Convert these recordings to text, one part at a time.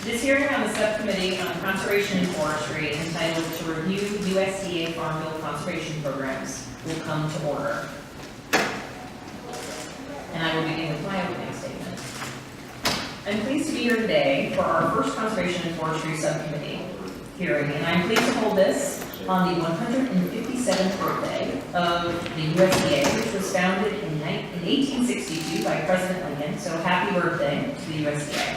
This hearing on the Subcommittee on Conservation and Forestry entitled to review USDA Farm Bill conservation programs will come to order. And I will begin with my opening statement. I'm pleased to be here today for our first Conservation and Forestry Subcommittee hearing, and I'm pleased to hold this on the 157th birthday of the USDA, which was founded in 1862 by President Lincoln, so happy birthday to the USDA.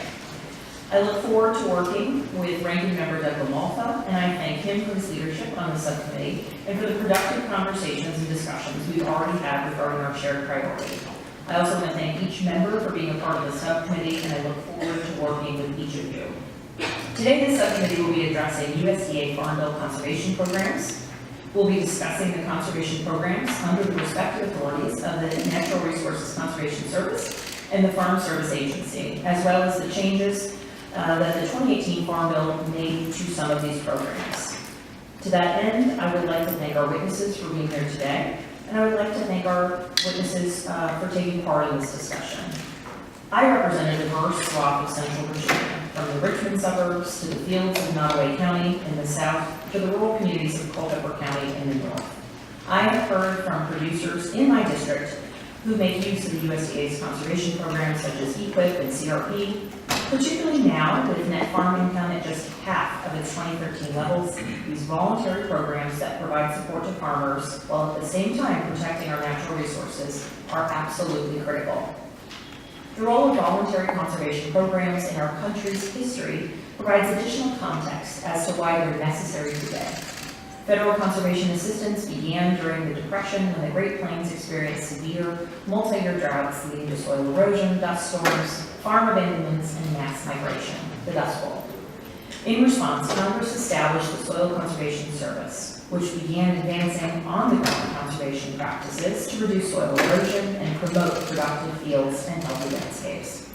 I look forward to working with Ranking Member Doug Lamalfa, and I thank him for his leadership on the subcommittee and for the productive conversations and discussions we've already had regarding our shared priority. I also want to thank each member for being a part of the subcommittee, and I look forward to working with each of you. Today, the subcommittee will be addressing USDA Farm Bill conservation programs. We'll be discussing the conservation programs under the respective authorities of the Natural Resources Conservation Service and the Farm Service Agency, as well as the changes that the 2018 Farm Bill made to some of these programs. To that end, I would like to thank our witnesses for being here today, and I would like to thank our witnesses for taking part in this discussion. I represent a diverse swath of Central Virginia, from the Richmond suburbs to the fields of Nottoway County in the south to the rural communities of Culpeper County in the north. I have heard from producers in my district who make use of the USDA's conservation programs such as EQIP and CRP, particularly now with net farm income at just half of its 2013 levels. These voluntary programs that provide support to farmers while at the same time protecting our natural resources are absolutely critical. The role of voluntary conservation programs in our country's history provides additional context as to why they're necessary today. Federal conservation assistance began during the Depression when the Great Plains experienced severe multi-year droughts leading to soil erosion, dust storms, farm abandonments, and mass migration, the Dust Bowl. In response, Congress established the Soil Conservation Service, which began advancing on-the-ground conservation practices to reduce soil erosion and promote productive fields and healthy landscapes.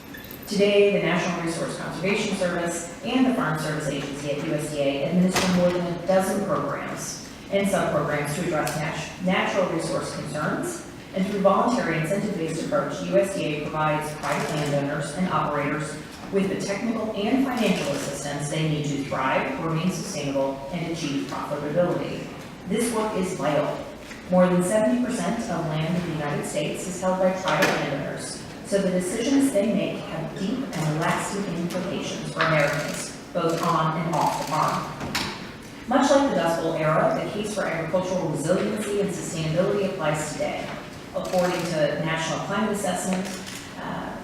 Today, the National Resource Conservation Service and the Farm Service Agency at USDA administer more than a dozen programs and sub-programs to address natural resource concerns, and through voluntary incentive-based approach, USDA provides private landowners and operators with the technical and financial assistance they need to thrive, remain sustainable, and achieve profitability. This work is vital. More than 70% of land in the United States is held by private landowners, so the decisions they make have deep and lasting implications for Americans, both on and off the farm. Much like the Dust Bowl era, the case for agricultural resiliency and sustainability applies today. According to National Climate Assessment,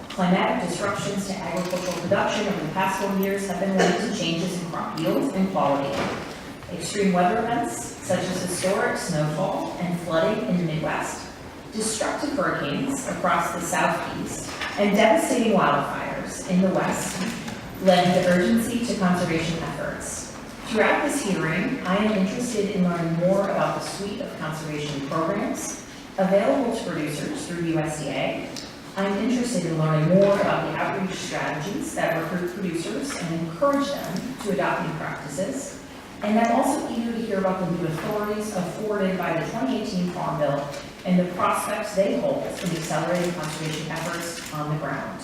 climatic disruptions to agricultural production over the past 4 years have been linked to changes in crop yield and quality. Extreme weather events, such as historic snowfall and flooding in the Midwest, destructive hurricanes across the southeast, and devastating wildfires in the west lend urgency to conservation efforts. Throughout this hearing, I am interested in learning more about the suite of conservation programs available to producers through USDA. I'm interested in learning more about the outreach strategies that recruit producers and encourage them to adopt new practices. And I'm also eager to hear about the new authorities afforded by the 2018 Farm Bill and the prospects they hold in accelerating conservation efforts on the ground.